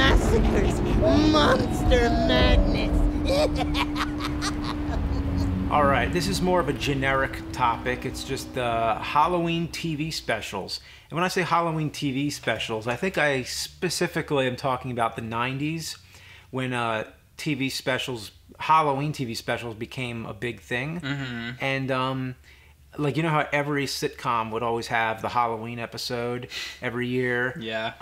massacres, monster madness. All right, this is more of a generic topic. It's just Halloween TV specials. And when I say Halloween TV specials, I think I specifically am talking about the 90s when TV specials, Halloween TV specials became a big thing. Mm-hmm. And like, you know how every sitcom would always have the Halloween episode every year? Yeah.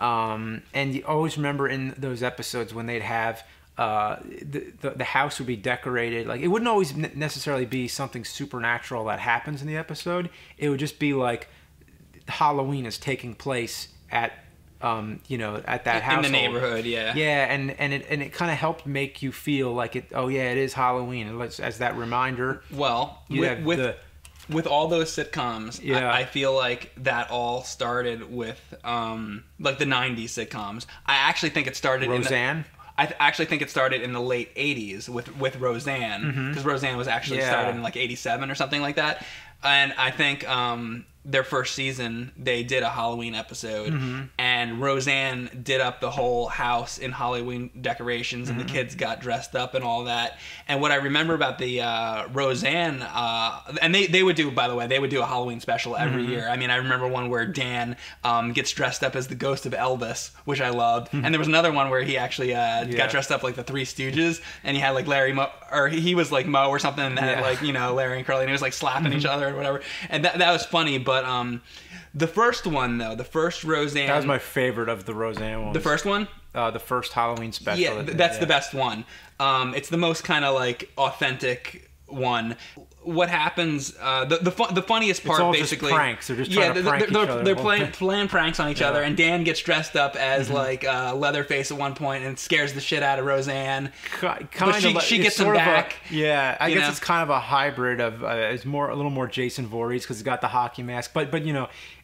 And you always remember in those episodes when they'd have the house would be decorated. Like, it wouldn't always necessarily be something supernatural that happens in the episode. It would just be like Halloween is taking place at at that house in the neighborhood. Yeah, and it kind of helped make you feel like it. Oh yeah, it is Halloween. As that reminder. Well, with all those sitcoms, yeah. I feel like that all started with like the 90s sitcoms. I actually think it started Roseanne. I actually think it started in the late 80s with Roseanne, because Roseanne was actually started in like 87 or something like that. And I think their first season, they did a Halloween episode, and Roseanne did up the whole house in Halloween decorations, and the kids got dressed up and all that. And what I remember about the Roseanne, and they would do, by the way, they would do a Halloween special every year. I mean, I remember one where Dan gets dressed up as the ghost of Elvis, which I loved. And there was another one where he actually got dressed up like the Three Stooges, and he had like Larry Moe, or he was like Moe or something, and had like, Larry and Curly, and he was like slapping each other or whatever. And that was funny, but the first one, though, the first Roseanne... That was my favorite of the Roseanne ones. The first one? The first Halloween special. Yeah, that's the best one. It's the most kind of like authentic one. What happens? The funniest part, it's all basically, just pranks. They're just trying to prank each other. They're playing pranks on each other, and Dan gets dressed up as like Leatherface at one point and scares the shit out of Roseanne. She gets him back. I guess it's kind of a hybrid of it's a little more Jason Voorhees because he's got the hockey mask. But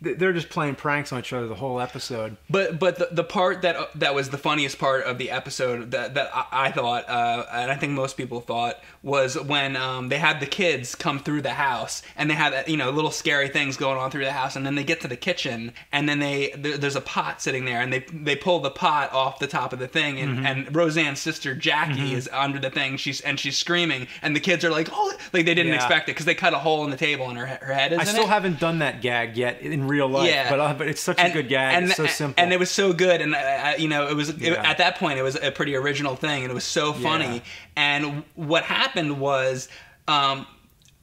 they're just playing pranks on each other the whole episode. But the part that was the funniest part of the episode that I thought, and I think most people thought, was when they had the kids come through the house, and they have little scary things going on through the house, and then they get to the kitchen, and then there's a pot sitting there, and they pull the pot off the top of the thing, and Roseanne's sister Jackie is under the thing, she's screaming, and the kids are like, oh, like they didn't expect it because they cut a hole in the table and her head is in it. I still haven't done that gag yet in real life, but it's such a good gag. It's so simple, and it was so good, and it was at that point it was a pretty original thing, and it was so funny. And what happened was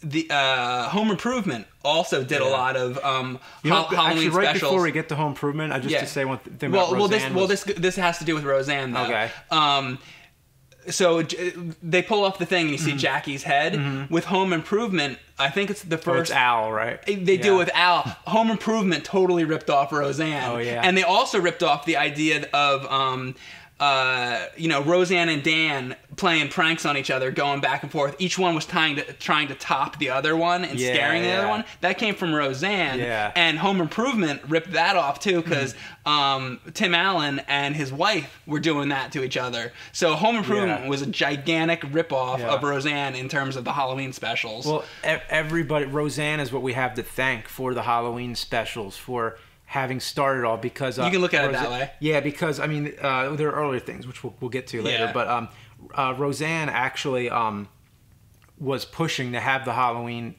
the Home Improvement also did a lot of Halloween actually, right specials. Before we get to Home Improvement, to say one thing about Roseanne. This has to do with Roseanne, though. Okay. So they pull off the thing, and you see Jackie's head. With Home Improvement, I think it's the first... it's Al, right? They do it with Al. Home Improvement totally ripped off Roseanne. Oh, yeah. And they also ripped off the idea of... Roseanne and Dan playing pranks on each other, going back and forth. Each one was trying to top the other one and scaring the other one. That came from Roseanne. Yeah. And Home Improvement ripped that off too, because Tim Allen and his wife were doing that to each other. So Home Improvement was a gigantic ripoff of Roseanne in terms of the Halloween specials. Well, Roseanne is what we have to thank for the Halloween specials, for having started all, because you can look at it that way. Yeah, because I mean there are earlier things which we'll get to later, but Roseanne actually was pushing to have the Halloween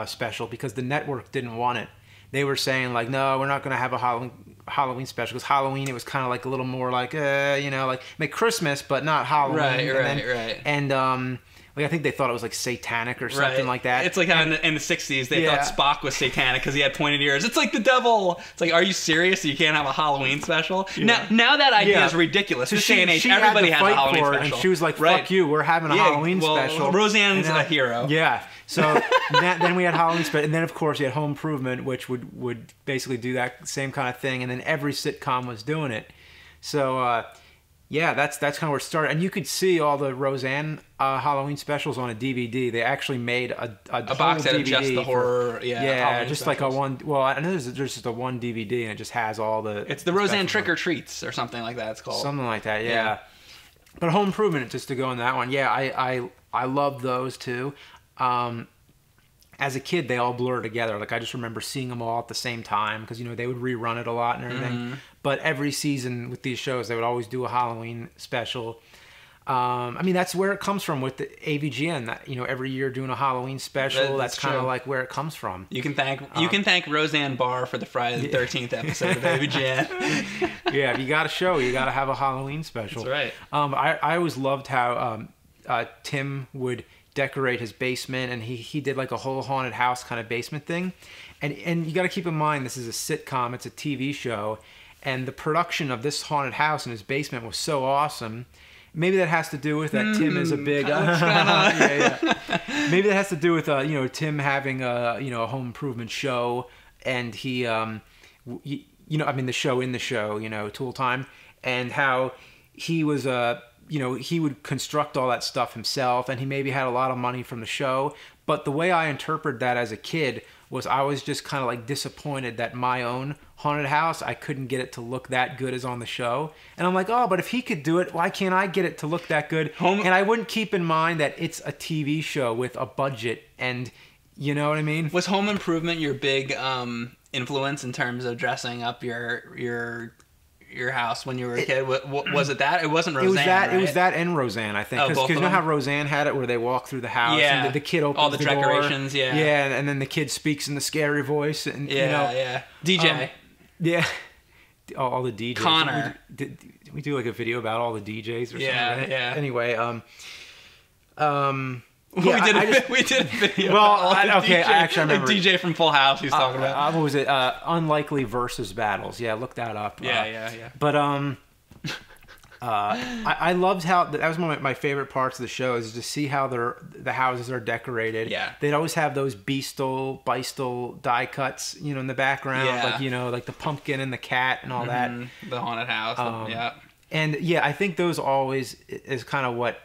special because the network didn't want it. They were saying like, no, we're not going to have a Halloween special, because Halloween, it was kind of like a little more like like make Christmas but not Halloween. Right. And I think they thought it was like satanic or something like that. It's like how in the 60s they thought Spock was satanic because he had pointed ears. It's like the devil. It's like, are you serious? You can't have a Halloween special? Yeah. Now that idea is ridiculous. So this day and age, everybody has a Halloween special. And she was like, fuck you, we're having a Halloween special. Roseanne's a hero. Yeah. So then we had Halloween special, and then of course you had Home Improvement, which would basically do that same kind of thing, and then every sitcom was doing it. So that's kind of where it started. And you could see all the Roseanne Halloween specials on a DVD. They actually made a box set of just the horror, Halloween just specials. Like a one. Well, I know there's just a one DVD, and it just has all the. It's the Roseanne Trick or Treats or something like that. It's called something like that. Yeah. But Home Improvement, just to go on that one. Yeah, I love those too. As a kid, they all blur together. Like I just remember seeing them all at the same time because they would rerun it a lot and everything. But every season with these shows, they would always do a Halloween special. I mean, that's where it comes from with the AVGN. That, you know, every year doing a Halloween special. That's kind of like where it comes from. You can thank Roseanne Barr for the Friday the 13th episode of AVGN. Yeah, if you got a show, you got to have a Halloween special. That's right. I always loved how Tim would decorate his basement, and he did like a whole haunted house kind of basement thing. And you got to keep in mind, this is a sitcom. It's a TV show. And the production of this haunted house in his basement was so awesome. Maybe that has to do with that Tim is a big... yeah. Maybe that has to do with, you know, Tim having a home improvement show. And he, you know, I mean, the show in the show, you know, Tool Time. And how he was, you know, he would construct all that stuff himself. And he maybe had a lot of money from the show. But the way I interpreted that as a kid was I was just kind of like disappointed that my own haunted house, I couldn't get it to look that good as on the show. And I'm like, oh, but if he could do it, why can't I get it to look that good? And I wouldn't keep in mind that it's a TV show with a budget, and you know what I mean? Was Home Improvement your big influence in terms of dressing up your house when you were a kid? Was it that? It wasn't Roseanne, right? It was that and Roseanne, I think. Because you know how Roseanne had it where they walk through the house and the kid opens all the decorations, door. Yeah, and then the kid speaks in the scary voice. And, DJ. All the DJs. Connor. Did we do like a video about all the DJs or something? Yeah. Anyway, we did a video. Well, I actually remember. Like DJ from Full House he's talking about. What was it? Unlikely versus battles. Yeah, look that up. Yeah. But I loved how that was one of my favorite parts of the show is to see how the houses are decorated. Yeah, they'd always have those Beastal die cuts, you know, in the background, like you know, like the pumpkin and the cat and all that. The haunted house. And yeah, I think those always is kind of what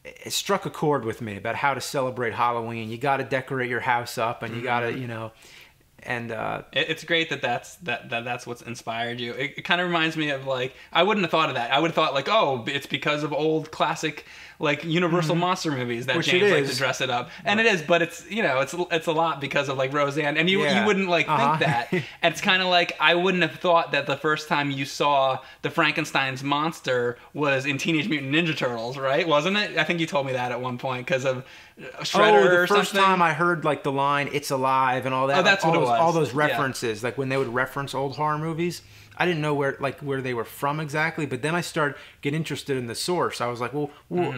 it struck a chord with me about how to celebrate Halloween. You got to decorate your house up, and you got to, you know. And it's great that's what's inspired you. It kind of reminds me of, like, I wouldn't have thought of that. I would have thought, like, oh, it's because of old classic, like, Universal monster movies that James likes to dress it up. And it is, but it's, you know, it's a lot because of, like, Roseanne. And you wouldn't, like, think that. And it's kind of like, I wouldn't have thought that the first time you saw the Frankenstein's monster was in Teenage Mutant Ninja Turtles, right? Wasn't it? I think you told me that at one point because of Shredder or something. The first time I heard, like, the line, "It's alive" and all that. Oh, that's what it was. All those references, like when they would reference old horror movies. I didn't know where they were from exactly, but then I started get interested in the source. I was like, well,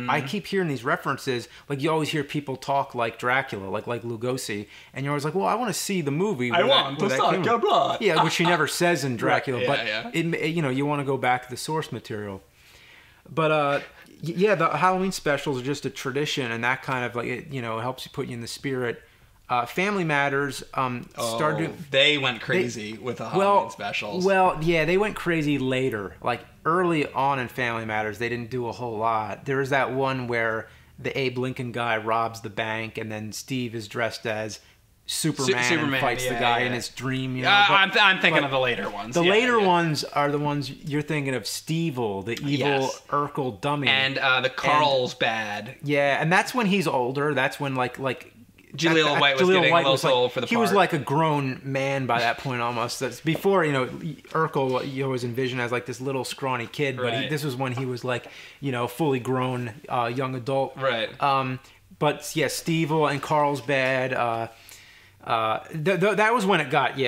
I keep hearing these references. Like, you always hear people talk like Dracula, like Lugosi, and you're always like, well, I want to see the movie. I want to suck your blood. Yeah, which he never says in Dracula, right, It, you know, you want to go back to the source material. But yeah, the Halloween specials are just a tradition, and that kind of, like, it, you know, helps you put you in the spirit. Family Matters started. They went crazy with the Halloween specials. Well, yeah, they went crazy later. Like, early on in Family Matters, they didn't do a whole lot. There was that one where the Abe Lincoln guy robs the bank, and then Steve is dressed as Superman and fights the guy in his dream. You know? I'm thinking of the later ones. The later ones are the ones you're thinking of. Steve-O, the evil Urkel dummy, and the Carlsbad. Yeah, and that's when he's older. That's when like. Jaleel White was getting a little too old for the part. He was like a grown man by that point almost. That's before, you know, Urkel you always envision as like this little scrawny kid, but this was when he was like, you know, fully grown young adult. Right. But yeah, Steve-O and Carlsbad. That was when it got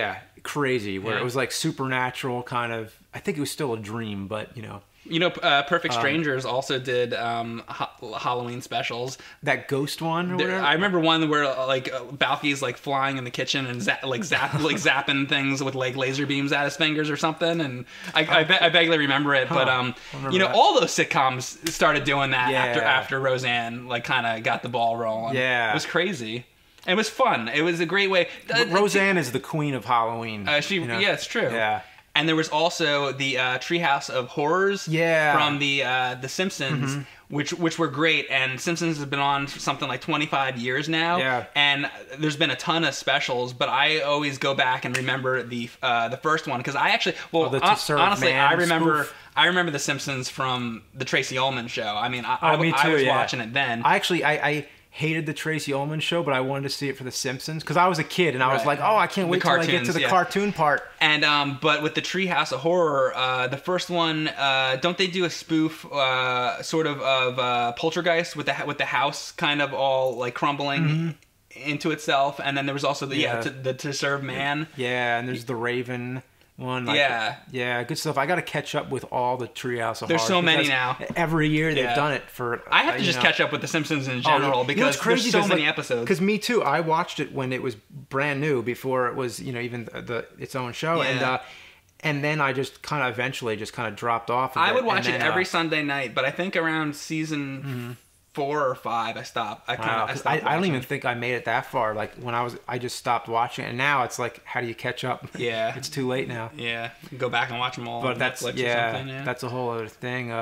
crazy, where it was like supernatural kind of. I think it was still a dream, but you know. You know, Perfect Strangers also did Halloween specials. That ghost one or whatever? I remember one where, like, Balky's, like, flying in the kitchen and zapping things with, like, laser beams at his fingers or something. And I vaguely remember it. But, you know, all those sitcoms started doing that after Roseanne, like, kind of got the ball rolling. Yeah. It was crazy. It was fun. It was a great way. Roseanne is the queen of Halloween. You know? Yeah, it's true. Yeah. And there was also the Treehouse of Horrors from the Simpsons, which were great. And Simpsons has been on for something like 25 years now. Yeah. And there's been a ton of specials, but I always go back and remember the first one because I actually, honestly, I remember the Simpsons from the Tracy Ullman show. I mean, I was watching it then. I hated the Tracy Ullman show, but I wanted to see it for The Simpsons because I was a kid and I was Right. like, oh, I can't wait till I get to the cartoon part. And but with the Treehouse of Horror, the first one, don't they do a spoof sort of Poltergeist with the house kind of all like crumbling into itself, and then there was also the To Serve Man. Yeah, and there's the Raven one. Like, yeah, good stuff. I got to catch up with all the Treehouse of Horror. There's so many now. Every year they've done it for. I have to just catch up with The Simpsons in general because there's so many episodes. Because me too. I watched it when it was brand new, before it was even its own show, and then I just kind of eventually just kind of dropped off. I would watch it every Sunday night, but I think around season 4 or 5 I stopped. I don't even think I made it that far. Like when I just stopped watching it, and now it's like, how do you catch up? Yeah, it's too late now. Yeah, go back and watch them all. But on that's Netflix or something. Yeah, that's a whole other thing.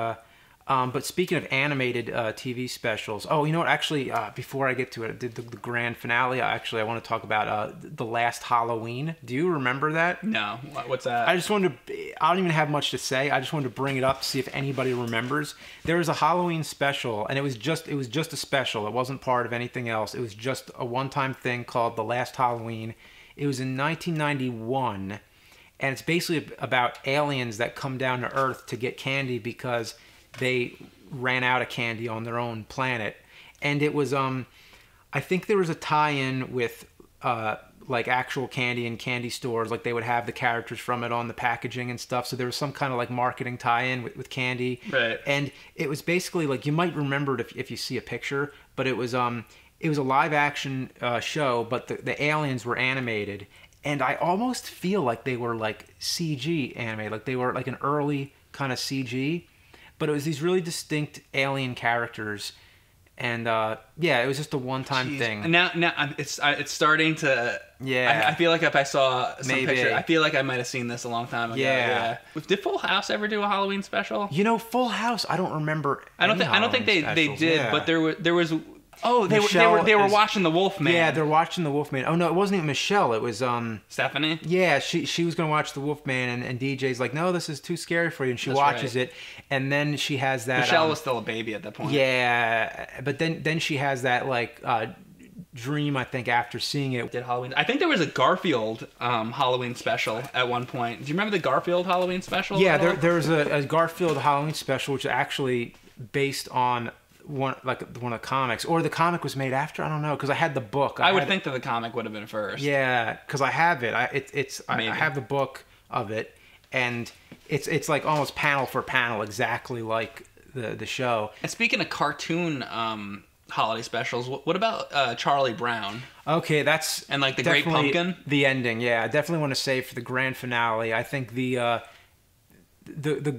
But speaking of animated TV specials, you know what? Actually, before I get to it, the grand finale. I want to talk about the last Halloween. Do you remember that? No. What's that? I don't even have much to say. I just wanted to bring it up to see if anybody remembers. There was a Halloween special, and it was just a special. It wasn't part of anything else. It was just a one-time thing called The Last Halloween. It was in 1991, and it's basically about aliens that come down to Earth to get candy because they ran out of candy on their own planet. And it was I think there was a tie-in with like actual candy in candy stores. Like they would have the characters from it on the packaging and stuff, so there was some kind of like marketing tie-in with candy. Right. And it was basically like, you might remember it if you see a picture, but it was a live action show, but the aliens were animated, and I almost feel like they were like CG animated, like they were like an early kind of CG. But it was these really distinct alien characters, and it was just a one-time thing. Now it's starting to. Yeah. I feel like if I saw some Maybe. picture, I feel like I might have seen this a long time ago. Yeah. Did Full House ever do a Halloween special? Full House. I don't remember. I don't think they did, yeah. but there was. Oh, they were watching the Wolfman. Yeah, they're watching the Wolfman. Oh no, it wasn't even Michelle. It was Stephanie. Yeah, she was gonna watch the Wolfman, and DJ's like, no, this is too scary for you, and she watches it, and then she has that. Michelle was still a baby at that point. Yeah, but then she has that like dream, I think, after seeing it. Did Halloween? I think there was a Garfield Halloween special at one point. Do you remember the Garfield Halloween special? Yeah, there was a Garfield Halloween special, which is actually based on one of the comics, or the comic was made after. I don't know, because I had the book. I would think that the comic would have been first. Yeah, because I have it. I have the book of it, and it's like almost panel for panel, exactly like the show. And speaking of cartoon holiday specials, what about Charlie Brown? Okay, that's and like the Great Pumpkin. The ending, yeah. I definitely want to say for the grand finale. I think the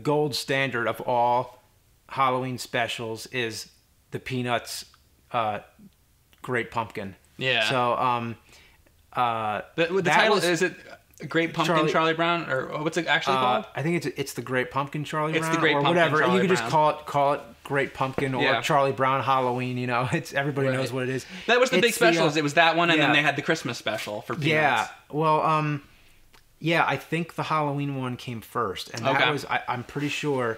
gold standard of all Halloween specials is the Peanuts Great Pumpkin. Yeah. So the title is it Great Pumpkin Charlie Brown, or what's it actually called? I think it's the Great Pumpkin Charlie Brown. It's the Great Pumpkin whatever. Charlie You could Brown. just call it Great Pumpkin or Charlie Brown Halloween. It's everybody knows what it is. That was the big specials. It was that one, and then they had the Christmas special for Peanuts. Yeah. Well, I think the Halloween one came first, and that was I'm pretty sure.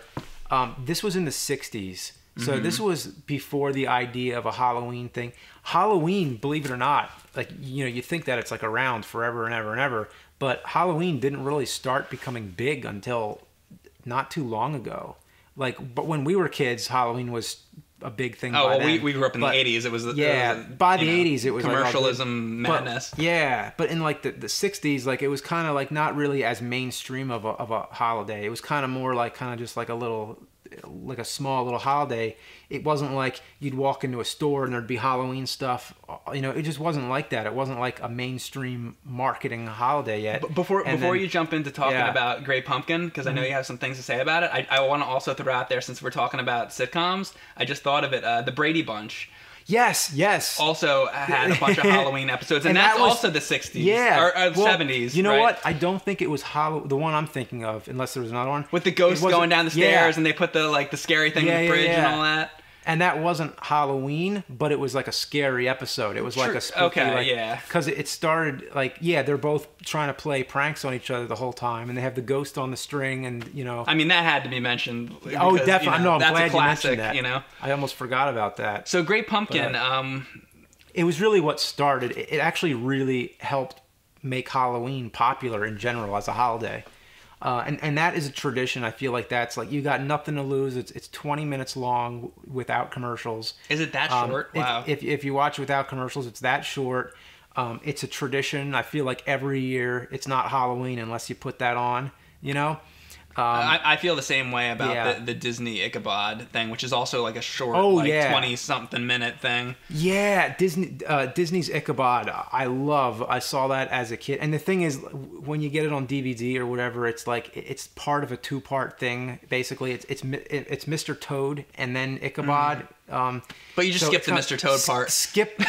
This was in the 60s. So this was before the idea of a Halloween thing. Halloween, believe it or not, like, you think that it's like around forever and ever and ever, but Halloween didn't really start becoming big until not too long ago. But when we were kids, Halloween was a big thing. Oh, well, we grew up in the 80s. It was by the 80s it was commercialism madness. But in like the 60s, like it was kind of like not really as mainstream of a holiday. It was kind of more like just like a small little holiday. It wasn't like you'd walk into a store and there'd be Halloween stuff. It just wasn't like that. It wasn't like a mainstream marketing holiday yet. Before you jump into talking about Great Pumpkin, because I know you have some things to say about it, I want to also throw out there, since we're talking about sitcoms, I just thought of it, the Brady Bunch. Yes. Also had a bunch of Halloween episodes, and that's also the 60s. Yeah. Or 70s. You know what? I don't think it was the one I'm thinking of, unless there was another one. With the ghosts going down the stairs, and they put the scary thing in the fridge and all that. And that wasn't Halloween, but it was like a scary episode. It was like a spooky, because it started they're both trying to play pranks on each other the whole time, and they have the ghost on the string, and I mean, that had to be mentioned. Because, definitely. No, I'm that's glad a classic, you mentioned that. I almost forgot about that. So Great Pumpkin, it was really what started. It actually really helped make Halloween popular in general as a holiday. And that is a tradition. I feel like that's like, you got nothing to lose. It's 20 minutes long without commercials. Is it that short? Wow. If you watch without commercials, it's that short. It's a tradition. I feel like every year it's not Halloween unless you put that on, you know? I feel the same way about the Disney Ichabod thing, which is also like a short, 20-something minute thing. Yeah, Disney's Ichabod, I saw that as a kid. And the thing is, when you get it on DVD or whatever, it's like, it's part of a 2-part thing. Basically, it's Mr. Toad and then Ichabod. But you just skip the Mr. Toad part. Skip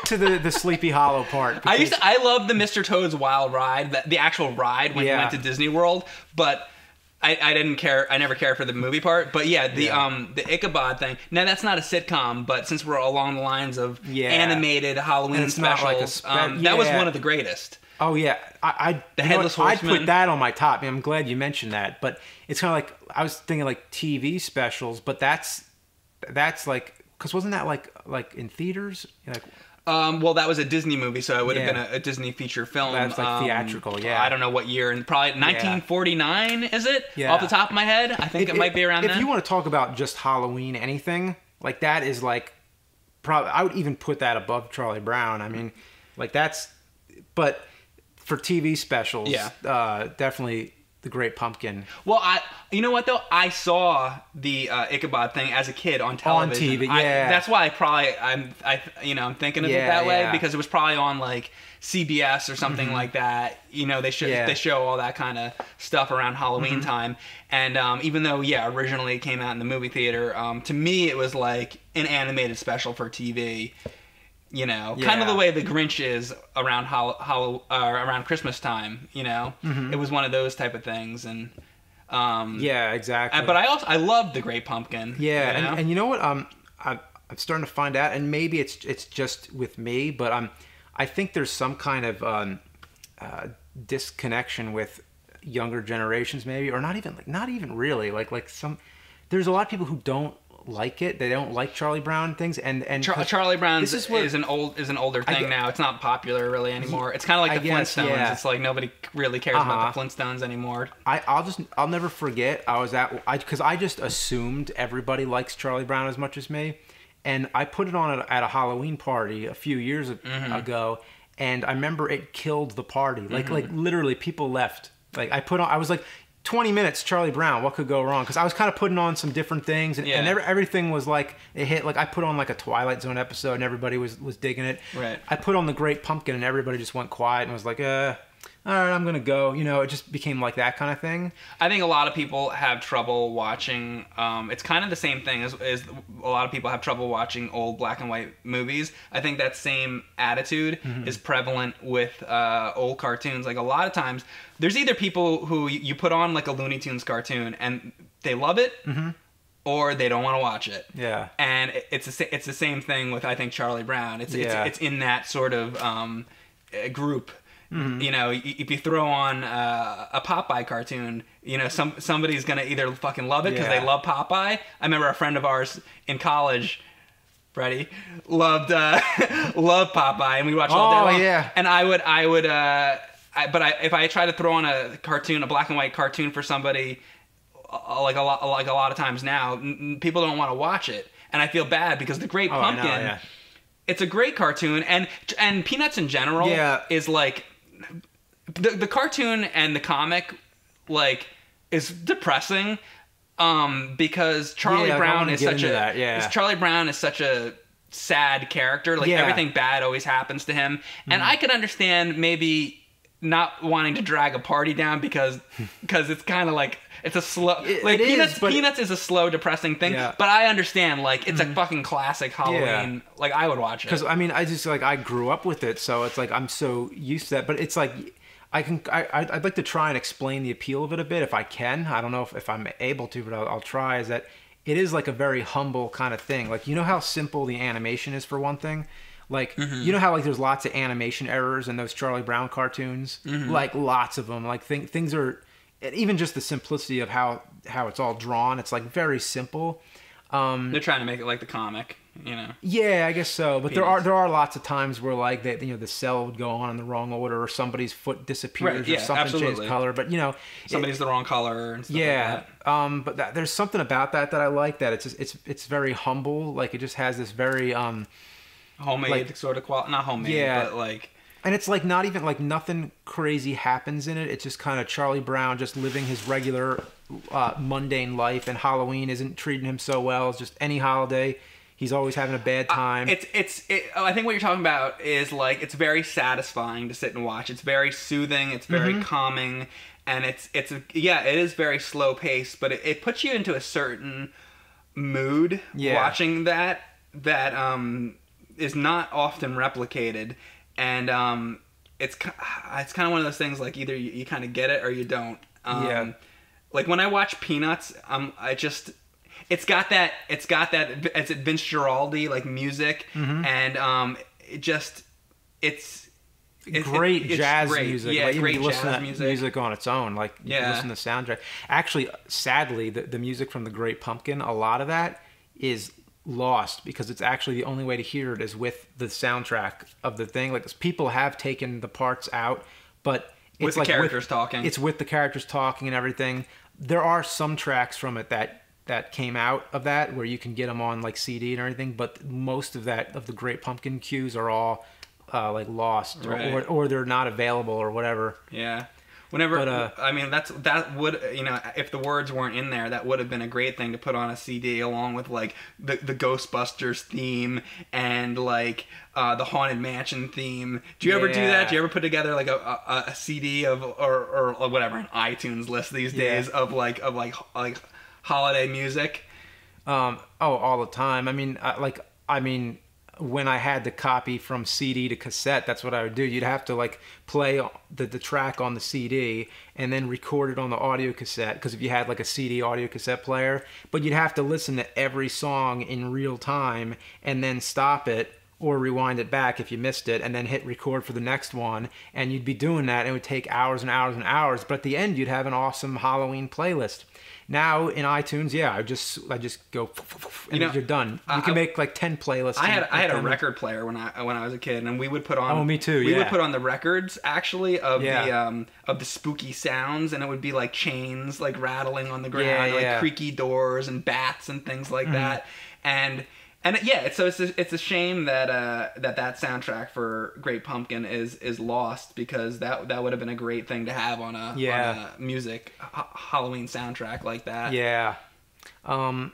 to the Sleepy Hollow part. I love the Mr. Toad's Wild Ride, the actual ride when you went to Disney World, but I didn't care. I never cared for the movie part. But the Ichabod thing. Now that's not a sitcom, but since we're along the lines of animated Halloween specials, that was one of the greatest. Oh yeah, the Headless Horseman. I put that on my top. I'm glad you mentioned that. But it's kind of like, I was thinking like TV specials, but that's like, because wasn't that like in theaters? Like, well, that was a Disney movie, so it would have been a Disney feature film. That's like theatrical, I don't know what year, and probably 1949, is it? Yeah. Off the top of my head, I think it might be around then. If you want to talk about just Halloween, anything like that is like, probably I would even put that above Charlie Brown. I mean, like that's, but for TV specials, definitely The Great Pumpkin. Well, you know what though? I saw the Ichabod thing as a kid on television. On TV, yeah. That's why I'm thinking of it that way, because it was probably on like CBS or something like that. You know, they show all that kind of stuff around Halloween time. And even though originally it came out in the movie theater, to me it was like an animated special for TV. You know, kind of the way the Grinch is around around Christmas time. You know, it was one of those type of things, and exactly. But I loved The Great Pumpkin. Yeah, you know? and you know what? I'm starting to find out, and maybe it's just with me, but I think there's some kind of disconnection with younger generations, maybe, or not even really. Like some, there's a lot of people who don't like it. They don't like Charlie Brown things, and Charlie Brown is an older thing now. It's not popular really anymore. It's kind of like the Flintstones. Yeah. It's like nobody really cares about the Flintstones anymore. I'll never forget. Because I just assumed everybody likes Charlie Brown as much as me, and I put it on at a Halloween party a few years ago, and I remember it killed the party. Like literally people left. Like I was like, 20 minutes, Charlie Brown, what could go wrong? Because I was kind of putting on some different things, and everything was like, it hit, like I put on like a Twilight Zone episode, and everybody was digging it. Right. I put on The Great Pumpkin, and everybody just went quiet, and was like, all right, I'm going to go. You know, it just became like that kind of thing. I think a lot of people have trouble watching, it's kind of the same thing as a lot of people have trouble watching old black and white movies. I think that same attitude is prevalent with old cartoons. Like a lot of times, there's either people who you put on like a Looney Tunes cartoon and they love it, or they don't want to watch it. Yeah. And it's the same thing with, I think, Charlie Brown. It's in that sort of group. You know, if you throw on a Popeye cartoon, you know, somebody's gonna either fucking love it because they love Popeye. I remember a friend of ours in college, Brady, loved Popeye, and we watched all day long. Yeah. And if I try to throw on a cartoon, a black and white cartoon for somebody, like a lot of times now, people don't want to watch it, and I feel bad because The Great Pumpkin, it's a great cartoon, and Peanuts in general is like. The cartoon and the comic, like, is depressing, because Charlie Brown is such Charlie Brown is such a sad character. Like everything bad always happens to him, and I could understand maybe not wanting to drag a party down because it's kind of like it's a slow Peanuts is a slow, depressing thing. But I understand, like, it's a fucking classic Halloween. Like, I would watch it because I mean I grew up with it, so it's like I'm so used to that. But it's like I'd like to try and explain the appeal of it a bit if I can. I don't know if I'm able to, but I'll try. Is that it is like a very humble kind of thing. Like, you know how simple the animation is for one thing. Like, you know how, like, there's lots of animation errors in those Charlie Brown cartoons? Like, lots of them. Like, things are... Even just the simplicity of how it's all drawn, it's, like, very simple. They're trying to make it like the comic. you know. Yeah, I guess so. But Peanuts. there are lots of times where like that, you know, the cell would go on in the wrong order, or somebody's foot disappears, Right, yeah, or something absolutely. changes color. But you know, Somebody's the wrong color and stuff yeah. like that. But there's something about that I like. That it's very humble. Like it just has this very Homemade like, sort of quality. Not homemade, yeah. but like... And it's like not even like nothing crazy happens in it. It's just kind of Charlie Brown just living his regular mundane life, and Halloween isn't treating him so well. It's just any holiday, he's always having a bad time. I think what you're talking about is like it's very satisfying to sit and watch. It's very soothing. It's very calming, and it is very slow paced, but it puts you into a certain mood watching that is not often replicated. And it's kind of one of those things like either you kind of get it or you don't. Like when I watch Peanuts, it's got that it's Vince Guaraldi like music, and it's great jazz music. Yeah, like, great you listen jazz to music. music on its own. Like you listen to the soundtrack. Actually, sadly, the music from The Great Pumpkin, a lot of that is lost because it's actually the only way to hear it is with the soundtrack of the thing. Like people have taken the parts out, but it's with the like characters talking. It's with the characters talking and everything. There are some tracks from it that came out of that where you can get them on like CD and everything, but most of the Great Pumpkin cues are all like lost, right. or they're not available or whatever. Yeah. I mean, that would, you know, if the words weren't in there, that would have been a great thing to put on a CD along with like the Ghostbusters theme and like the Haunted Mansion theme. Do you ever do that? Do you ever put together like a CD of or whatever, an iTunes list these days of like holiday music? All the time. I mean, when I had the copy from CD to cassette, that's what I would do. You'd have to like play the track on the CD and then record it on the audio cassette, because if you had like a CD audio cassette player, but you'd have to listen to every song in real time and then stop it or rewind it back if you missed it and then hit record for the next one, and you'd be doing that and it would take hours and hours and hours, but at the end you'd have an awesome Halloween playlist. Now in iTunes, I just go and you're done. You can make like 10 playlists. I had a record player when I was a kid, and we would put on. Oh, me too. We would put on the records actually of the spooky sounds, and it would be like chains like rattling on the ground, like creaky doors and bats and things like that, and so it's a shame that that soundtrack for Great Pumpkin is lost, because that would have been a great thing to have on a music Halloween soundtrack like that. Yeah. So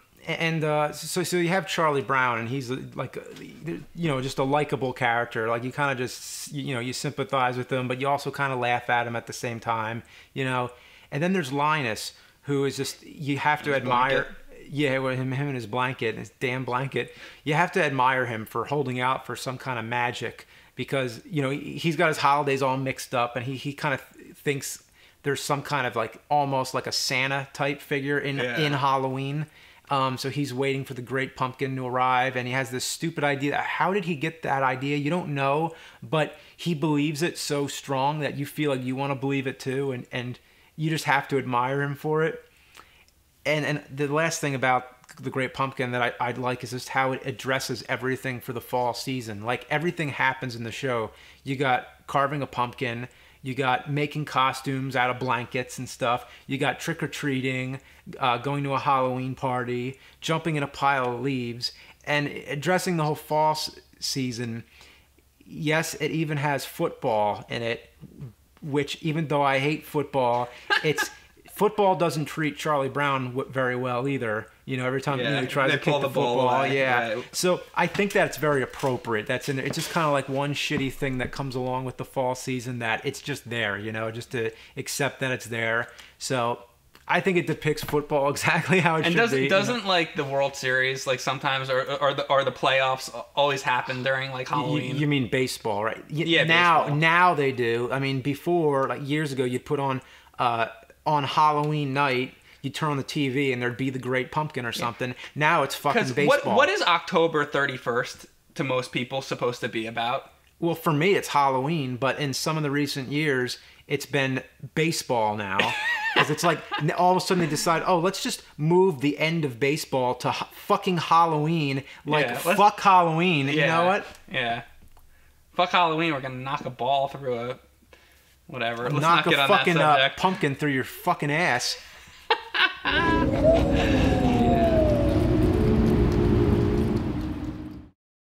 you have Charlie Brown, and he's like, you know, just a likable character. Like you kind of just, you know, you sympathize with him, but you also kind of laugh at him at the same time, you know. And then there's Linus, who is just, you have to admire. Blanket. Yeah, with him and his blanket, his damn blanket. You have to admire him for holding out for some kind of magic, because, you know, he's got his holidays all mixed up, and he kind of thinks there's some kind of like almost like a Santa type figure in Halloween. So he's waiting for the Great Pumpkin to arrive, and he has this stupid idea. How did he get that idea? You don't know, but he believes it so strong that you feel like you want to believe it too, and you just have to admire him for it. And the last thing about the Great Pumpkin that I'd like is just how it addresses everything for the fall season. Like everything happens in the show. You got carving a pumpkin, you got making costumes out of blankets and stuff, you got trick-or-treating, going to a Halloween party, jumping in a pile of leaves, and addressing the whole fall season. Yes, it even has football in it, which, even though I hate football, it's... Football doesn't treat Charlie Brown very well either. You know, every time he tries to kick the football, Right. So I think that's very appropriate. That's in there. It's just kind of like one shitty thing that comes along with the fall season, that it's just there, you know, just to accept that it's there. So I think it depicts football exactly how it should be. And doesn't like the World Series, like sometimes, or the playoffs always happen during like Halloween? You mean baseball, right? Yeah, now they do. I mean, before, like years ago, you'd put on Halloween night, you turn on the TV and there'd be the Great Pumpkin or something. Yeah. Now it's fucking baseball. What is October 31st to most people supposed to be about? Well, for me, it's Halloween, but in some of the recent years, it's been baseball now. because it's like all of a sudden they decide, oh, let's just move the end of baseball to fucking Halloween. Like, fuck Halloween. You know what? Yeah. Fuck Halloween. We're gonna knock a ball through a whatever. Let's knock not get a on fucking that subject. pumpkin through your fucking ass.